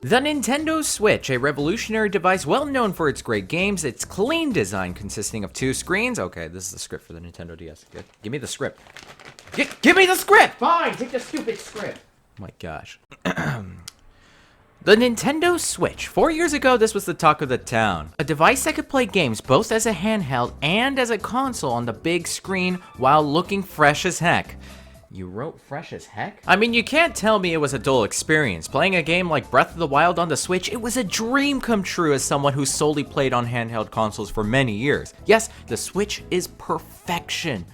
The Nintendo Switch, a revolutionary device well known for its great games, its clean design consisting of 2 screens. Okay, this is the script for the Nintendo DS. Good. Give me the script. Give me the script! Fine, take the stupid script. Oh my gosh. The Nintendo Switch. 4 years ago, this was the talk of the town. A device that could play games both as a handheld and as a console on the big screen while looking fresh as heck. You wrote fresh as heck? I mean, you can't tell me it was a dull experience. Playing a game like Breath of the Wild on the Switch, it was a dream come true as someone who solely played on handheld consoles for many years. Yes, the Switch is perfection.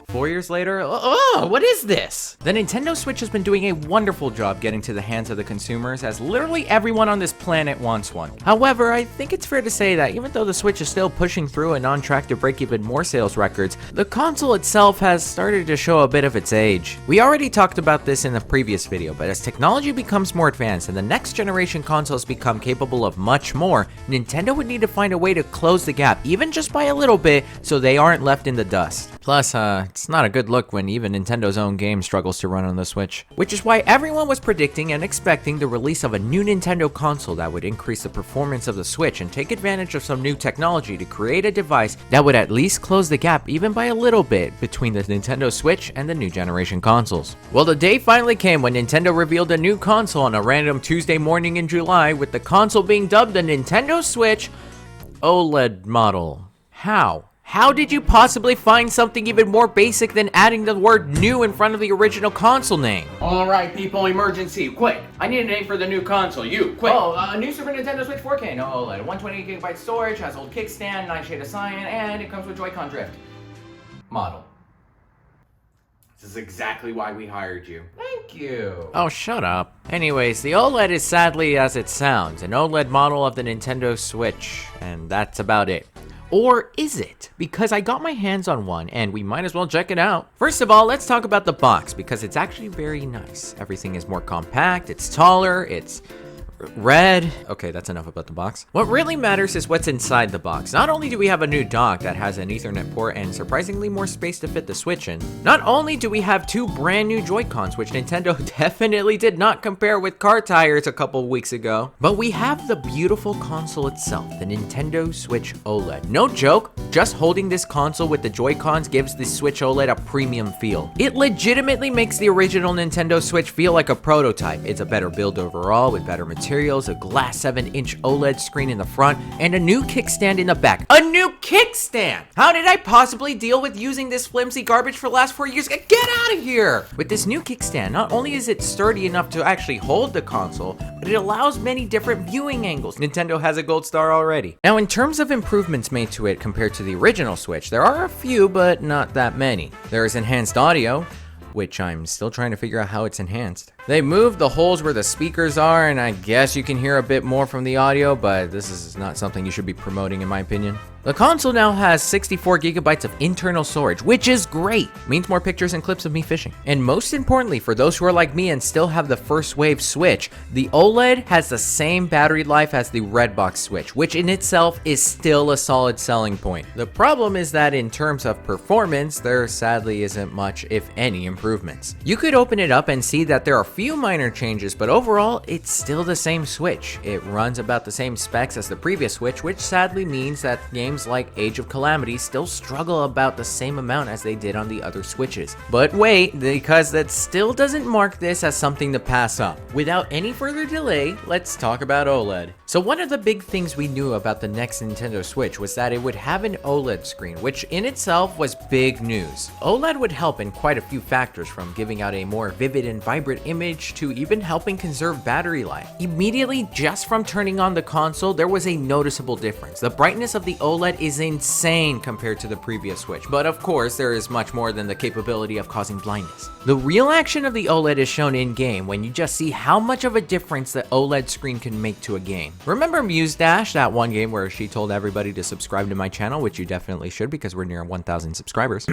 4 years later, what is this? The Nintendo Switch has been doing a wonderful job getting to the hands of the consumers, as literally everyone on this planet wants one. However, I think it's fair to say that even though the Switch is still pushing through and on track to break even more sales records, the console itself has started to show a bit of its age. We already talked about this in the previous video, but as technology becomes more advanced and the next generation consoles become capable of much more, Nintendo would need to find a way to close the gap, even just by a little bit, so they aren't left in the dust. Plus, it's not a good look when even Nintendo's own game struggles to run on the Switch. Which is why everyone was predicting and expecting the release of a new Nintendo console that would increase the performance of the Switch and take advantage of some new technology to create a device that would at least close the gap even by a little bit between the Nintendo Switch and the new generation consoles. Well, the day finally came when Nintendo revealed a new console on a random Tuesday morning in July, with the console being dubbed the Nintendo Switch OLED model. How? How did you possibly find something even more basic than adding the word new in front of the original console name? Alright people, emergency, quick! I need a name for the new console, you, quick! Oh, new Super Nintendo Switch 4K, no OLED, 128GB storage, has old kickstand, 9 shade of cyan, and it comes with Joy-Con drift. Model. This is exactly why we hired you. Thank you. Oh, shut up. Anyways, the OLED is sadly as it sounds, an OLED model of the Nintendo Switch, and that's about it. Or is it? Because I got my hands on one and we might as well check it out. First of all, let's talk about the box because it's actually very nice. Everything is more compact, it's taller, it's red. Okay, that's enough about the box. What really matters is what's inside the box. Not only do we have a new dock that has an Ethernet port and surprisingly more space to fit the Switch in, not only do we have 2 brand new Joy-Cons, which Nintendo definitely did not compare with car tires a couple weeks ago, but we have the beautiful console itself, the Nintendo Switch OLED. No joke, just holding this console with the Joy-Cons gives the Switch OLED a premium feel. It legitimately makes the original Nintendo Switch feel like a prototype. It's a better build overall with better materials, a glass 7-inch OLED screen in the front, and a new kickstand in the back. A new kickstand! How did I possibly deal with using this flimsy garbage for the last 4 years? Get out of here! With this new kickstand, not only is it sturdy enough to actually hold the console, but it allows many different viewing angles. Nintendo has a gold star already. Now, in terms of improvements made to it compared to the original Switch, there are a few, but not that many. There is enhanced audio, which I'm still trying to figure out how it's enhanced. They moved the holes where the speakers are, and I guess you can hear a bit more from the audio, but this is not something you should be promoting in my opinion. The console now has 64GB of internal storage, which is great. Means more pictures and clips of me fishing. And most importantly, for those who are like me and still have the first wave Switch, the OLED has the same battery life as the Redbox Switch, which in itself is still a solid selling point. The problem is that in terms of performance, there sadly isn't much, if any, improvements. You could open it up and see that there are few minor changes, but overall, it's still the same Switch. It runs about the same specs as the previous Switch, which sadly means that games like Age of Calamity still struggle about the same amount as they did on the other Switches. But wait, because that still doesn't mark this as something to pass up. Without any further delay, let's talk about OLED. So one of the big things we knew about the next Nintendo Switch was that it would have an OLED screen, which in itself was big news. OLED would help in quite a few factors, from giving out a more vivid and vibrant image to even helping conserve battery life. Immediately, just from turning on the console, there was a noticeable difference. The brightness of the OLED is insane compared to the previous Switch, but of course, there is much more than the capability of causing blindness. The real action of the OLED is shown in-game when you just see how much of a difference the OLED screen can make to a game. Remember Muse Dash, that one game where she told everybody to subscribe to my channel, which you definitely should because we're near 1,000 subscribers.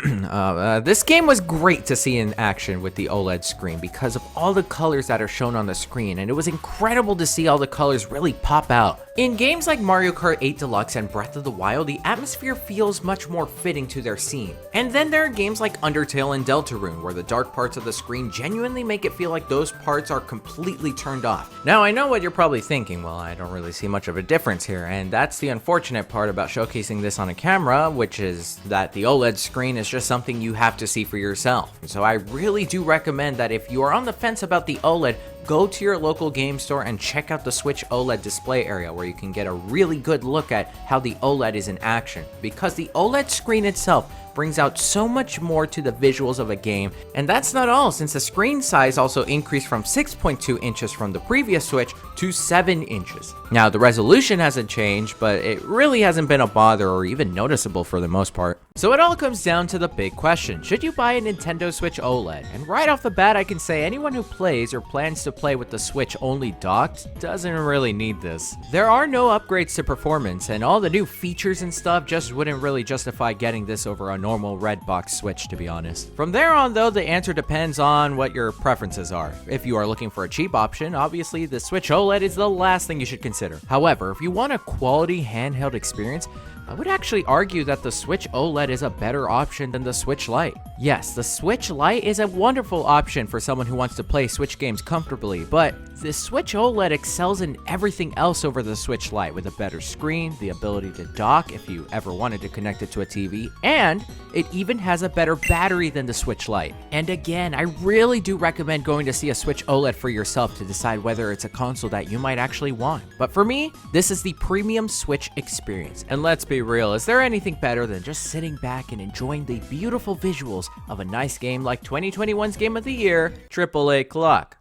This game was great to see in action with the OLED screen because of all the the colors that are shown on the screen, and it was incredible to see all the colors really pop out. In games like Mario Kart 8 Deluxe and Breath of the Wild, the atmosphere feels much more fitting to their scene. And then there are games like Undertale and Deltarune, where the dark parts of the screen genuinely make it feel like those parts are completely turned off. Now, I know what you're probably thinking, well, I don't really see much of a difference here, and that's the unfortunate part about showcasing this on a camera, which is that the OLED screen is just something you have to see for yourself. So I really do recommend that if you are on the fence about the OLED, go to your local game store and check out the Switch OLED display area, where you can get a really good look at how the OLED is in action, because the OLED screen itself brings out so much more to the visuals of a game. And that's not all, since the screen size also increased from 6.2 inches from the previous Switch to 7 inches. Now, the resolution hasn't changed, but it really hasn't been a bother or even noticeable for the most part. So it all comes down to the big question: should you buy a Nintendo Switch OLED? And right off the bat, I can say anyone who plays or plans to play with the Switch only docked doesn't really need this. There are no upgrades to performance, and all the new features and stuff just wouldn't really justify getting this over a normal red box Switch, to be honest. From there on though, the answer depends on what your preferences are. If you are looking for a cheap option, obviously the Switch OLED is the last thing you should consider. However, if you want a quality handheld experience, I would actually argue that the Switch OLED is a better option than the Switch Lite. Yes, the Switch Lite is a wonderful option for someone who wants to play Switch games comfortably, but the Switch OLED excels in everything else over the Switch Lite, with a better screen, the ability to dock if you ever wanted to connect it to a TV, and it even has a better battery than the Switch Lite. And again, I really do recommend going to see a Switch OLED for yourself to decide whether it's a console that you might actually want. But for me, this is the premium Switch experience. And let's be real, is there anything better than just sitting back and enjoying the beautiful visuals of a nice game like 2021's Game of the Year, AAA Clock?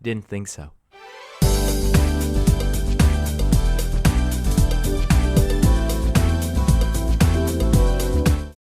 Didn't think so.